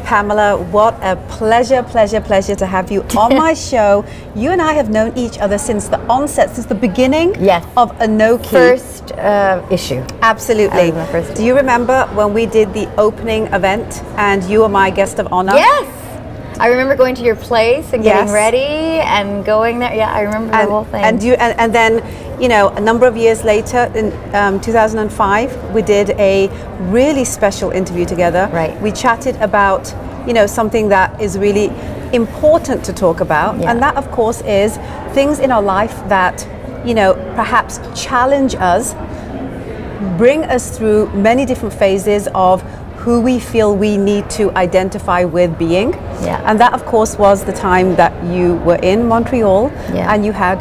Pamela, what a pleasure to have you on my show. You and I have known each other since the onset, since the beginning of Anoki. First issue. Absolutely. Do you remember when we did the opening event and you were my guest of honor? Yes. I remember going to your place and getting ready and going there. Yeah, I remember the whole thing. And then, you know, a number of years later, in 2005, we did a really special interview together. Right. We chatted about, you know, something that is really important to talk about, and that, of course, is things in our life that, you know, perhaps challenge us, bring us through many different phases of who we feel we need to identify with being. And that, of course, was the time that you were in Montreal and you had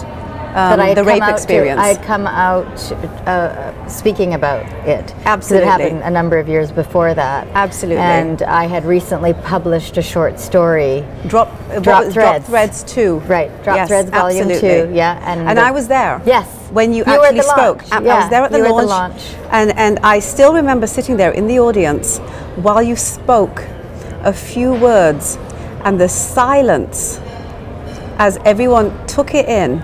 the rape experience. I had come out speaking about it. Absolutely. It happened a number of years before that. Absolutely. And I had recently published a short story. Drop Threads 2. Right, Drop Threads Volume 2. Yeah. And I was there. Yes. When you actually spoke. I was there at the launch. And I still remember sitting there in the audience while you spoke a few words and the silence as everyone took it in,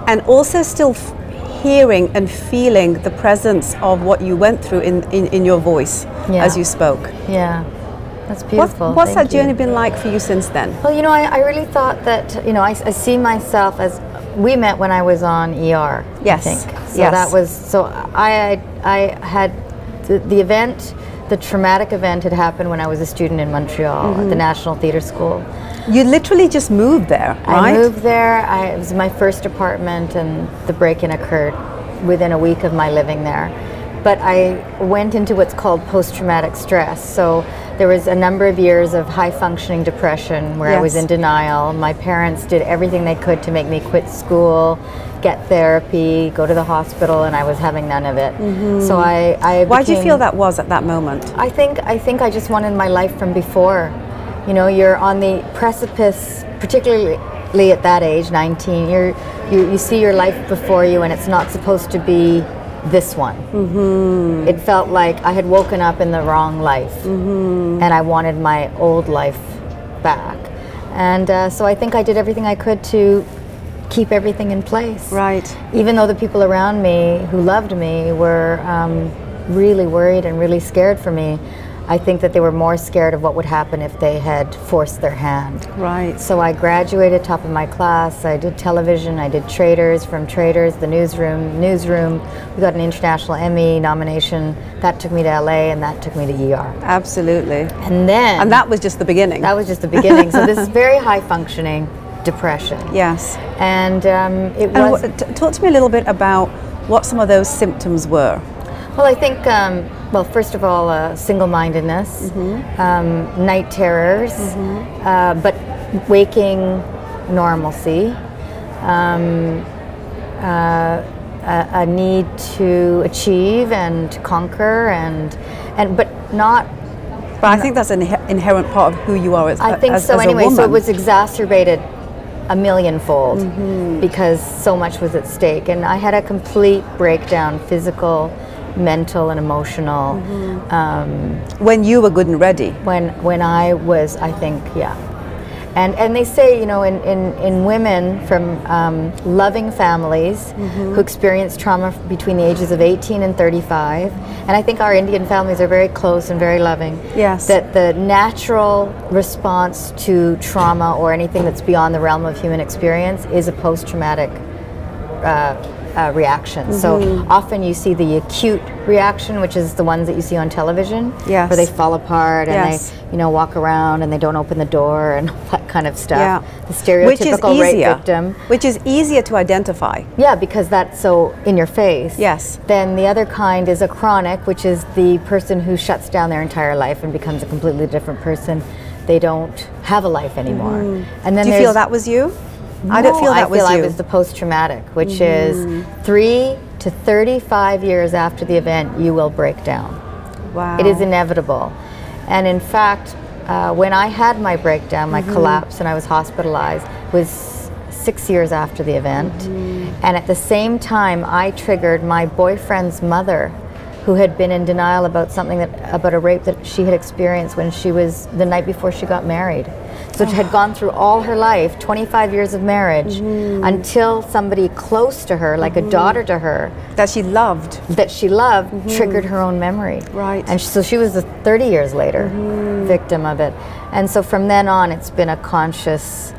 and also still hearing and feeling the presence of what you went through in your voice as you spoke. Yeah, that's beautiful. What's that journey been like for you since then? Well, you know, I really thought that, you know, I see myself as, we met when I was on ER, I think. So that was, so I had, the event, the traumatic event had happened when I was a student in Montreal at the National Theatre School. You literally just moved there, right? I moved there. It was my first apartment, and the break-in occurred within a week of my living there. But I went into what's called post-traumatic stress. So there was a number of years of high-functioning depression where I was in denial. My parents did everything they could to make me quit school, get therapy, go to the hospital, and I was having none of it. So Why do you feel that was at that moment? I think I just wanted my life from before. You know, you're on the precipice, particularly at that age, 19. You see your life before you, and it's not supposed to be this one. It felt like I had woken up in the wrong life, and I wanted my old life back. And so I think I did everything I could to keep everything in place. Right. Even though the people around me who loved me were really worried and really scared for me, I think that they were more scared of what would happen if they had forced their hand. Right. So I graduated top of my class. I did television. I did Traders, from Traders, the Newsroom. We got an International Emmy nomination. That took me to LA, and that took me to ER. Absolutely. And that was just the beginning. That was just the beginning. So this is very high functioning depression. Yes. And it was. Talk to me a little bit about what some of those symptoms were. Well, I think, well, first of all, single-mindedness, night terrors, but waking normalcy, a need to achieve and conquer, but not. But I think that's an inherent part of who you are as a woman. I think so anyway. So it was exacerbated a millionfold because so much was at stake, and I had a complete breakdown, physical, mental and emotional. When you were good and ready. When I was, I think, and they say, you know, in women from loving families who experience trauma between the ages of 18 and 35, and I think our Indian families are very close and very loving. Yes. That the natural response to trauma or anything that's beyond the realm of human experience is a post-traumatic reaction. So often you see the acute reaction, which is the ones that you see on television, where they fall apart and they, you know, walk around and they don't open the door and all that kind of stuff. The stereotypical rape victim. Which is easier to identify. Yeah, because that's so in your face. Yes. Then the other kind is a chronic, which is the person who shuts down their entire life and becomes a completely different person. They don't have a life anymore. And then do you feel that was you? No, I don't feel that was you. I was the post-traumatic, which is 3 to 35 years after the event, you will break down. Wow. It is inevitable. And in fact, when I had my breakdown, my collapse, and I was hospitalized, was 6 years after the event. And at the same time, I triggered my boyfriend's mother who had been in denial about something about a rape that she had experienced when she was the night before she got married. So she had gone through all her life, 25 years of marriage, until somebody close to her, like a daughter to her, that she loved, triggered her own memory. Right. And so she was 30 years later victim of it. And so from then on, it's been a conscious,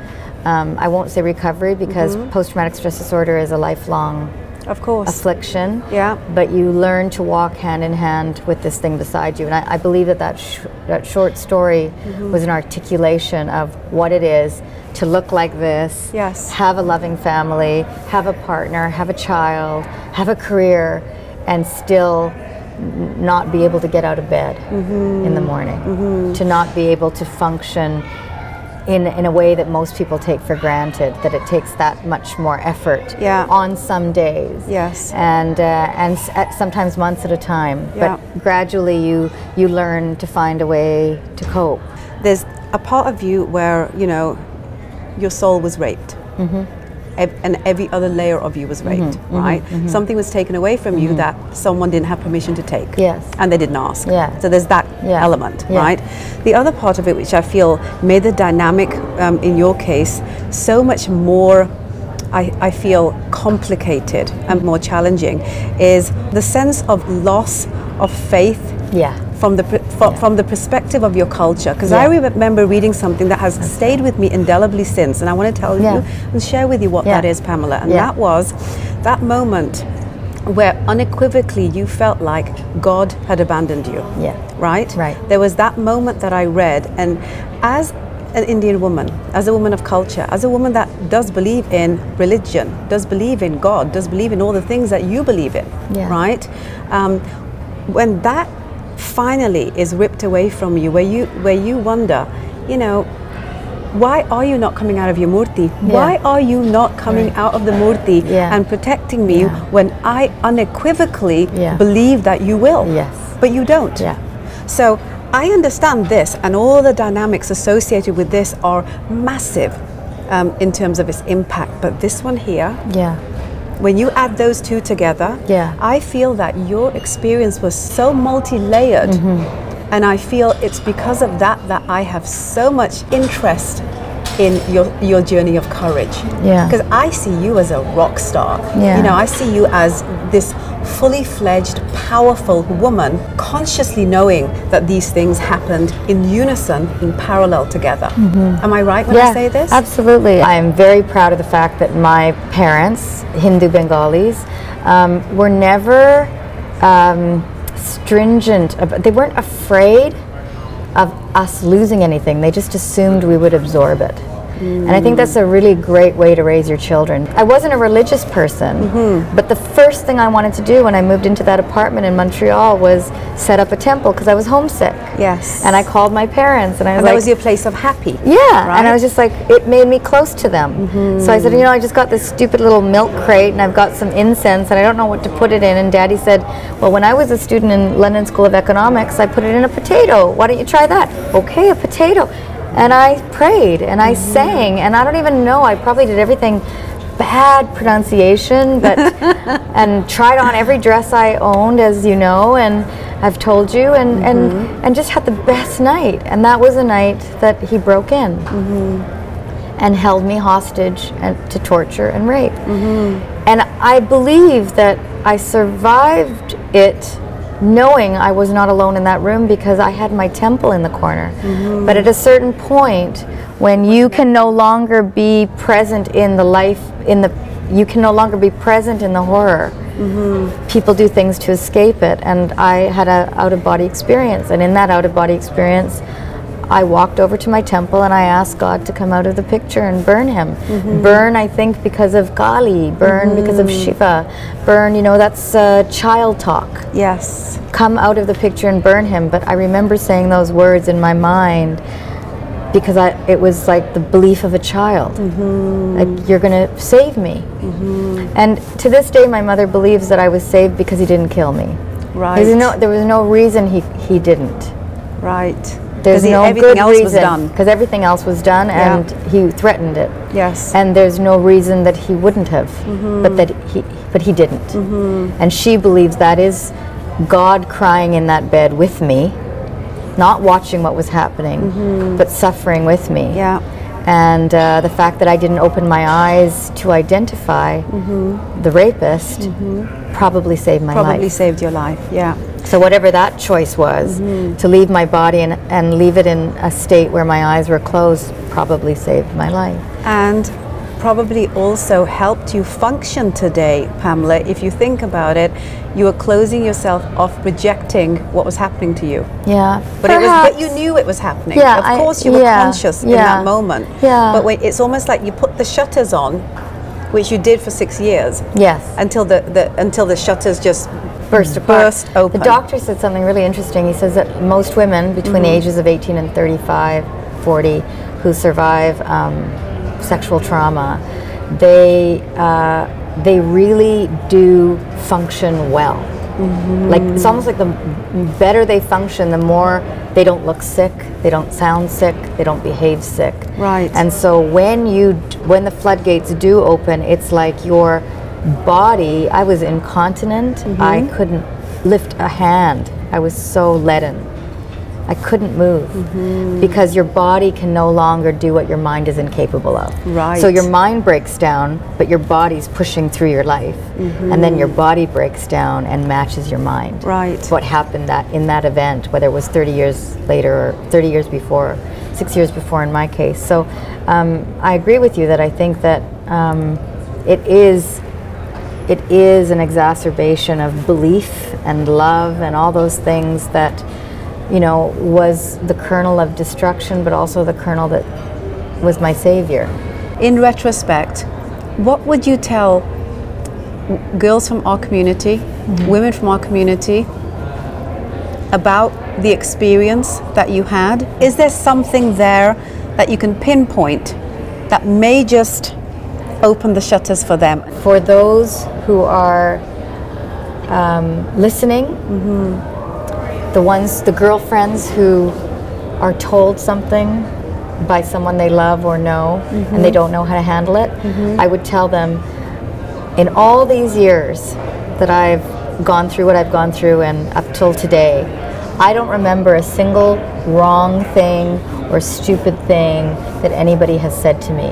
I won't say recovery, because post-traumatic stress disorder is a lifelong affliction. Yeah. But you learn to walk hand in hand with this thing beside you. And I believe that short story was an articulation of what it is to look like this, have a loving family, have a partner, have a child, have a career, and still not be able to get out of bed in the morning, to not be able to function in a way that most people take for granted, that it takes that much more effort on some days, and sometimes months at a time. But gradually you learn to find a way to cope. There's a part of you where, you know, your soul was raped. And every other layer of you was raped, right? Something was taken away from you that someone didn't have permission to take. And they didn't ask. So there's that element, right? The other part of it, which I feel made the dynamic in your case so much more, I feel, complicated and more challenging, is the sense of loss of faith from the perspective of your culture. Because I remember reading something that has stayed with me indelibly since, and I want to tell you and share with you what that is, Pamela. And that was that moment where unequivocally you felt like God had abandoned you. Right? There was that moment that I read, and as an Indian woman, as a woman of culture, as a woman that does believe in religion, does believe in God, does believe in all the things that you believe in, right? When that finally is ripped away from you, where you wonder, you know, why are you not coming out of your murti? Why are you not coming out of the murti and protecting me when I unequivocally believe that you will? But you don't. So I understand this, and all the dynamics associated with this are massive in terms of its impact. But this one here, when you add those two together, I feel that your experience was so multi-layered, and I feel it's because of that that I have so much interest in your journey of courage. Because I see you as a rock star. You know, I see you as this fully fledged, powerful woman, consciously knowing that these things happened in unison, in parallel together. Am I right when I say this? Absolutely. I am very proud of the fact that my parents, Hindu Bengalis, were never stringent. They weren't afraid of us losing anything. They just assumed we would absorb it. And I think that's a really great way to raise your children. I wasn't a religious person, but the first thing I wanted to do when I moved into that apartment in Montreal was set up a temple, because I was homesick. And I called my parents, and I was like, that was your place of happy. Right? And I was just like, it made me close to them. So I said, you know, I just got this stupid little milk crate, and I've got some incense, and I don't know what to put it in. And Daddy said, well, when I was a student in London School of Economics, I put it in a potato. Why don't you try that? Okay, a potato. And I prayed, and I sang, and I don't even know, I probably did everything, bad pronunciation, but and tried on every dress I owned, as you know, and I've told you, and just had the best night. And that was a night that he broke in and held me hostage to torture and rape. And I believe that I survived it knowing I was not alone in that room, because I had my temple in the corner. But at a certain point, when you can no longer be present in the life, you can no longer be present in the horror, people do things to escape it. And I had an out-of-body experience, and in that out-of-body experience, I walked over to my temple and I asked God to come out of the picture and burn him. Burn, I think, because of Kali. Burn because of Shiva. Burn, you know, that's child talk. Come out of the picture and burn him. But I remember saying those words in my mind because it was like the belief of a child. Like, you're going to save me. And to this day, my mother believes that I was saved because he didn't kill me. There was no reason he didn't. There's no good reason, because everything else was done, and he threatened it. And there's no reason that he wouldn't have, but he didn't. And she believes that is God crying in that bed with me, not watching what was happening, but suffering with me. Yeah. And the fact that I didn't open my eyes to identify the rapist probably saved my life. Probably saved your life, yeah. So whatever that choice was, to leave my body and leave it in a state where my eyes were closed, probably saved my life. And probably also helped you function today, Pamela. If you think about it, you were closing yourself off, rejecting what was happening to you. Yeah, but you knew it was happening. Yeah, of course you were conscious in that moment. Yeah. But wait, it's almost like you put the shutters on, which you did for 6 years. Yes. Until the shutters just burst open. The doctor said something really interesting. He says that most women between the ages of 18 and 35, 40, who survive sexual trauma, they really do function well. Like, it's almost like the better they function, the more they don't look sick, they don't sound sick, they don't behave sick. Right. And so when the floodgates do open, it's like your body. I was incontinent. I couldn't lift a hand. I was so leaden. I couldn't move because your body can no longer do what your mind is incapable of. Right. So your mind breaks down, but your body's pushing through your life, and then your body breaks down and matches your mind. Right. What happened in that event, whether it was 30 years later or 30 years before, 6 years before in my case. So I agree with you that I think that it is an exacerbation of belief and love and all those things that, you know, was the kernel of destruction, but also the kernel that was my savior. In retrospect, what would you tell girls from our community, women from our community, about the experience that you had? Is there something there that you can pinpoint that may just open the shutters for them? For those who are listening, the girlfriends who are told something by someone they love or know and they don't know how to handle it, I would tell them, in all these years that I've gone through what I've gone through and up till today, I don't remember a single wrong thing or stupid thing that anybody has said to me.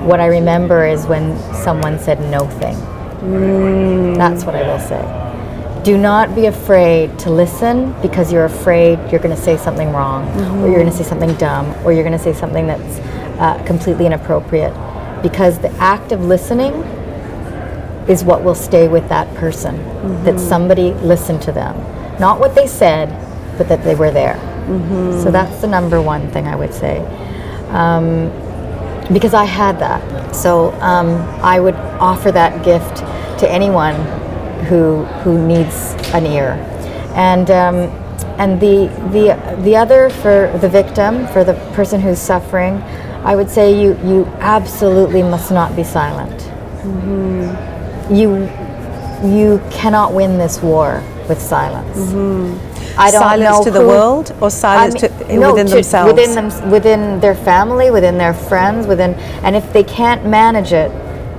What I remember is when someone said no thing. That's what I will say. Do not be afraid to listen because you're afraid you're going to say something wrong, or you're going to say something dumb, or you're going to say something that's completely inappropriate. Because the act of listening is what will stay with that person, that somebody listened to them. Not what they said, but that they were there. So that's the number one thing I would say. Because I had that. So I would offer that gift to anyone who needs an ear. And the other, for the victim, for the person who's suffering, I would say you absolutely must not be silent. You cannot win this war with silence. I don't silence know to the world, or silence within themselves? Within their family, within their friends, and if they can't manage it,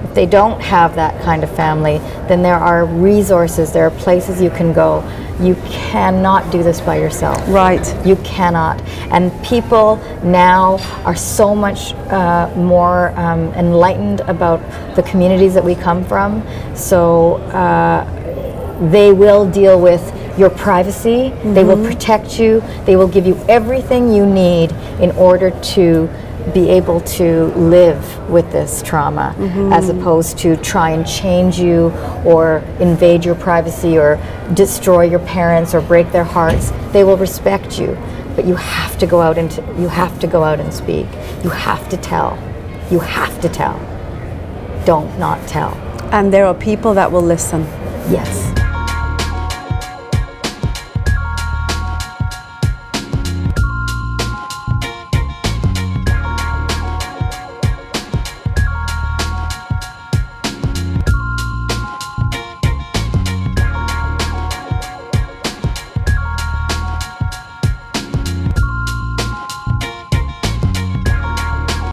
if they don't have that kind of family, then there are resources, there are places you can go. You cannot do this by yourself. Right. You cannot. And people now are so much more enlightened about the communities that we come from. So they will deal with your privacy, they will protect you, they will give you everything you need in order to be able to live with this trauma, as opposed to try and change you or invade your privacy or destroy your parents or break their hearts. They will respect you, but you have to go out and speak. You have to tell. You have to tell. Don't not tell. And there are people that will listen. Yes.